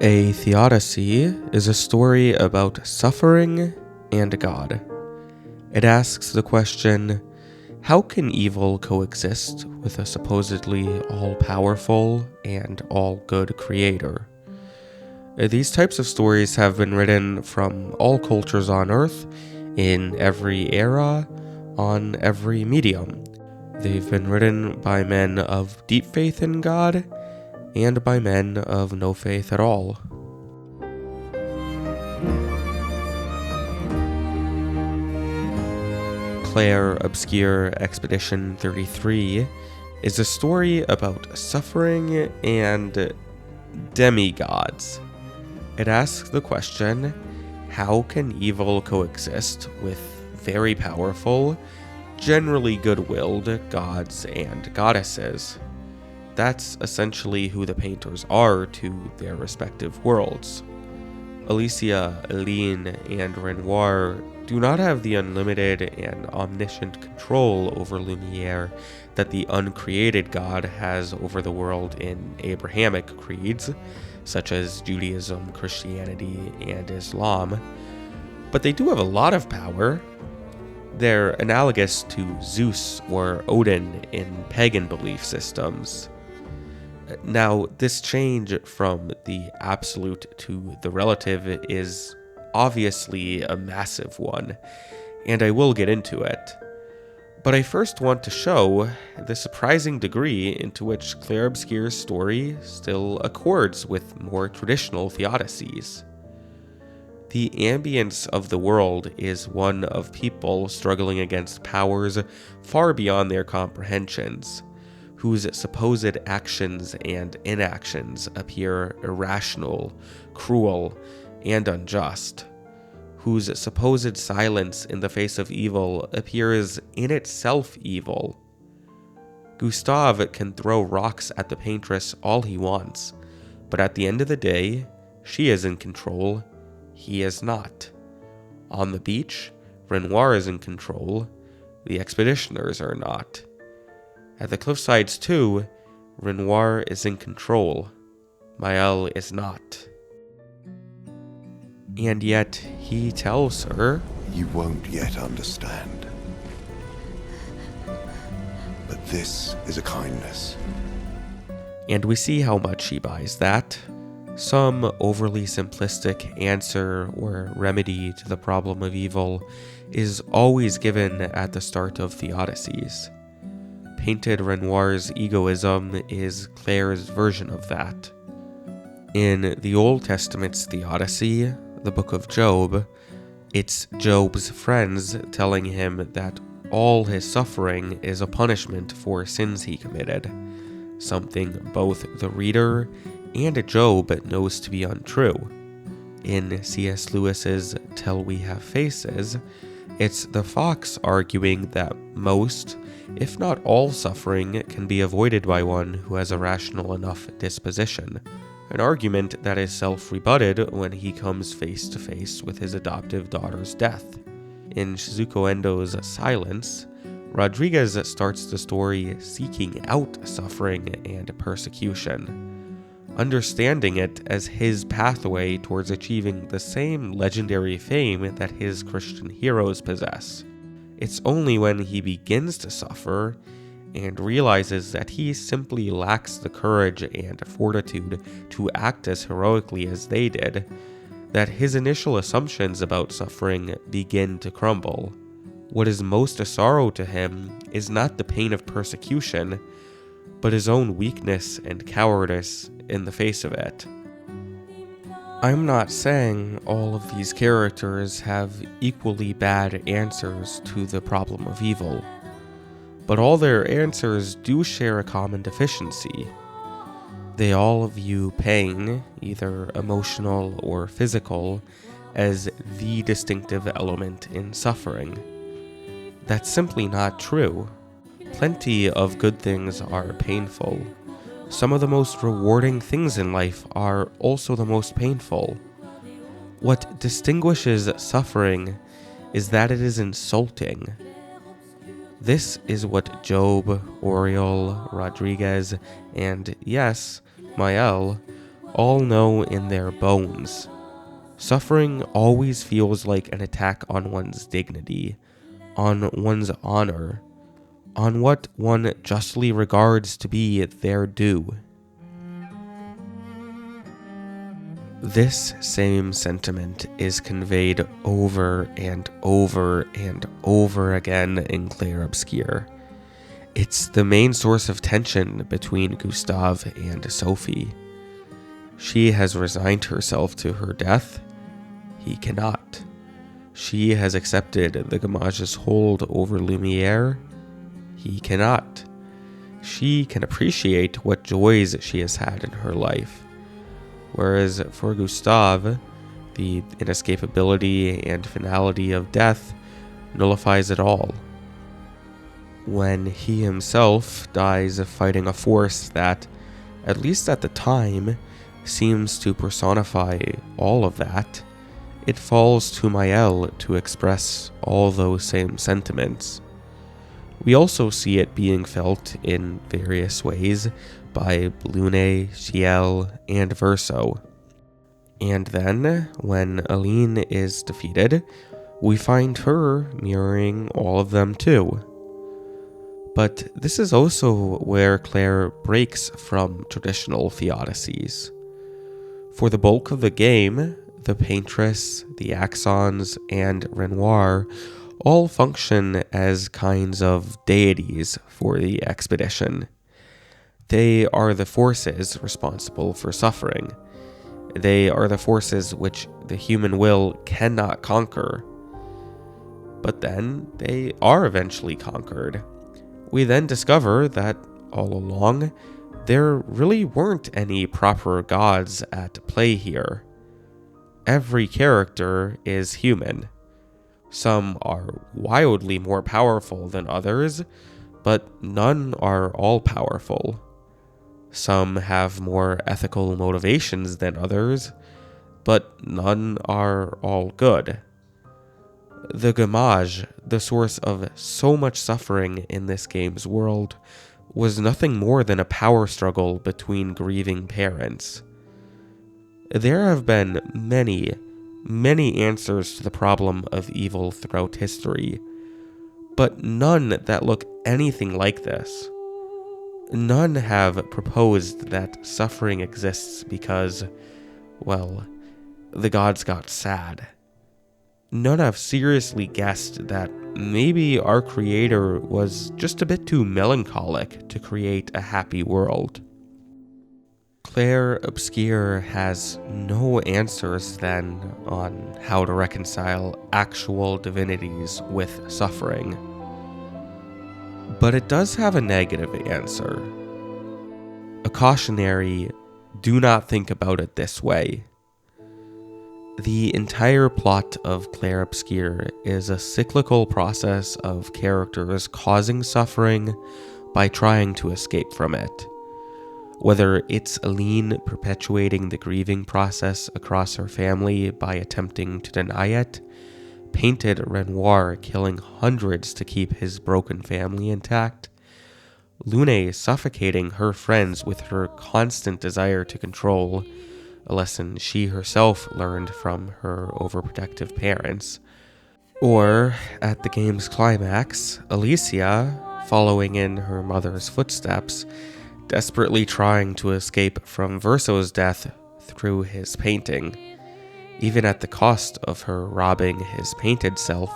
A theodicy is a story about suffering and God. It asks the question, how can evil coexist with a supposedly all-powerful and all-good creator? These types of stories have been written from all cultures on Earth, in every era, on every medium. They've been written by men of deep faith in God and by men of no faith at all. Clair Obscur Expedition 33 is a story about suffering and demigods. It asks the question, how can evil coexist with very powerful, generally good-willed gods and goddesses? That's essentially who the painters are to their respective worlds. Alicia, Aline, and Renoir do not have the unlimited and omniscient control over Lumiere that the uncreated God has over the world in Abrahamic creeds, such as Judaism, Christianity, and Islam. But they do have a lot of power. They're analogous to Zeus or Odin in pagan belief systems. Now, this change from the absolute to the relative is obviously a massive one, and I will get into it. But I first want to show the surprising degree into which Clair Obscur's story still accords with more traditional theodicies. The ambience of the world is one of people struggling against powers far beyond their comprehensions, whose supposed actions and inactions appear irrational, cruel, and unjust, whose supposed silence in the face of evil appears in itself evil. Gustave can throw rocks at the paintress all he wants, but at the end of the day, she is in control, he is not. On the beach, Renoir is in control, the expeditioners are not. At the cliffsides too, Renoir is in control, Maëlle is not. And yet, he tells her, "You won't yet understand. But this is a kindness." And we see how much she buys that. Some overly simplistic answer or remedy to the problem of evil is always given at the start of theodicies. Painted Renoir's egoism is Clair's version of that. In the Old Testament's theodicy, the book of Job, it's Job's friends telling him that all his suffering is a punishment for sins he committed, something both the reader and Job knows to be untrue. In C.S. Lewis's Till We Have Faces, it's the fox arguing that most, if not all, suffering can be avoided by one who has a rational enough disposition. An argument that is self-rebutted when he comes face to face with his adoptive daughter's death. In Shizuko Endo's Silence, Rodriguez starts the story seeking out suffering and persecution, understanding it as his pathway towards achieving the same legendary fame that his Christian heroes possess. It's only when he begins to suffer and realizes that he simply lacks the courage and fortitude to act as heroically as they did, that his initial assumptions about suffering begin to crumble. What is most a sorrow to him is not the pain of persecution, but his own weakness and cowardice in the face of it. I'm not saying all of these characters have equally bad answers to the problem of evil, but all their answers do share a common deficiency. They all view pain, either emotional or physical, as the distinctive element in suffering. That's simply not true. Plenty of good things are painful. Some of the most rewarding things in life are also the most painful. What distinguishes suffering is that it is insulting. This is what Job, Oriol, Rodriguez, and yes, Maëlle all know in their bones. Suffering always feels like an attack on one's dignity, on one's honor, on what one justly regards to be their due. This same sentiment is conveyed over and over and over again in Clair Obscur. It's the main source of tension between Gustave and Sophie. She has resigned herself to her death. He cannot. She has accepted the Gamage's hold over Lumiere. He cannot. She can appreciate what joys she has had in her life. Whereas for Gustave, the inescapability and finality of death nullifies it all. When he himself dies fighting a force that, at least at the time, seems to personify all of that, it falls to Maëlle to express all those same sentiments. We also see it being felt in various ways by Lune, Ciel, and Verso. And then, when Aline is defeated, we find her mirroring all of them too. But this is also where Clair breaks from traditional theodicies. For the bulk of the game, the Paintress, the Axons, and Renoir all function as kinds of deities for the expedition. They are the forces responsible for suffering. They are the forces which the human will cannot conquer. But then they are eventually conquered. We then discover that all along, there really weren't any proper gods at play here. Every character is human. Some are wildly more powerful than others, but none are all-powerful. Some have more ethical motivations than others, but none are all good. The Gamage, the source of so much suffering in this game's world, was nothing more than a power struggle between grieving parents. There have been many answers to the problem of evil throughout history, but none that look anything like this. None have proposed that suffering exists because, well, the gods got sad. None have seriously guessed that maybe our creator was just a bit too melancholic to create a happy world. Clair Obscur has no answers then on how to reconcile actual divinities with suffering. But it does have a negative answer. A cautionary, do not think about it this way. The entire plot of Clair Obscur is a cyclical process of characters causing suffering by trying to escape from it. Whether it's Aline perpetuating the grieving process across her family by attempting to deny it, Painted Renoir killing hundreds to keep his broken family intact, Lune suffocating her friends with her constant desire to control, a lesson she herself learned from her overprotective parents. Or, at the game's climax, Alicia, following in her mother's footsteps, desperately trying to escape from Verso's death through his painting, even at the cost of her robbing his painted self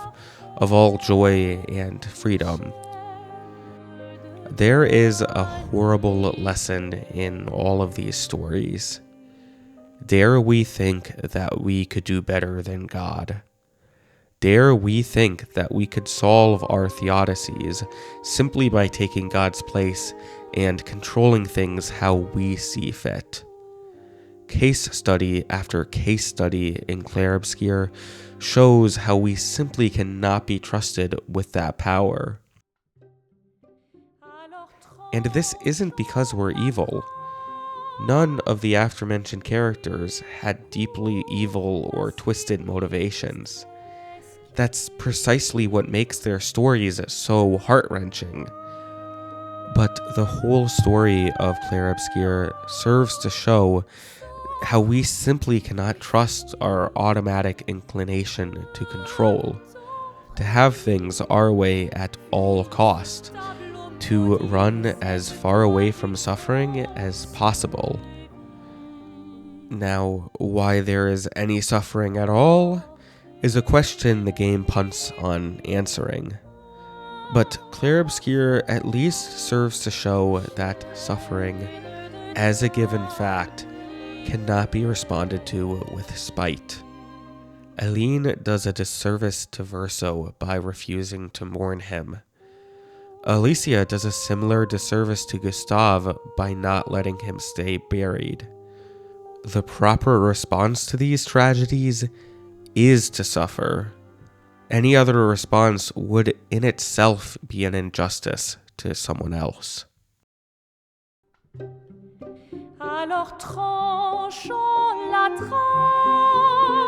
of all joy and freedom. There is a horrible lesson in all of these stories. Dare we think that we could do better than God? Dare we think that we could solve our theodicies simply by taking God's place and controlling things how we see fit? Case study after case study in Clair Obscur shows how we simply cannot be trusted with that power. And this isn't because we're evil. None of the aforementioned characters had deeply evil or twisted motivations. That's precisely what makes their stories so heart-wrenching. But the whole story of Clair Obscur serves to show how we simply cannot trust our automatic inclination to control, to have things our way at all cost, to run as far away from suffering as possible. Now, why there is any suffering at all is a question the game punts on answering. But Clair Obscur at least serves to show that suffering, as a given fact, cannot be responded to with spite. Eileen does a disservice to Verso by refusing to mourn him. Alicia does a similar disservice to Gustave by not letting him stay buried. The proper response to these tragedies is to suffer. Any other response would in itself be an injustice to someone else. Alors tranchons la tranche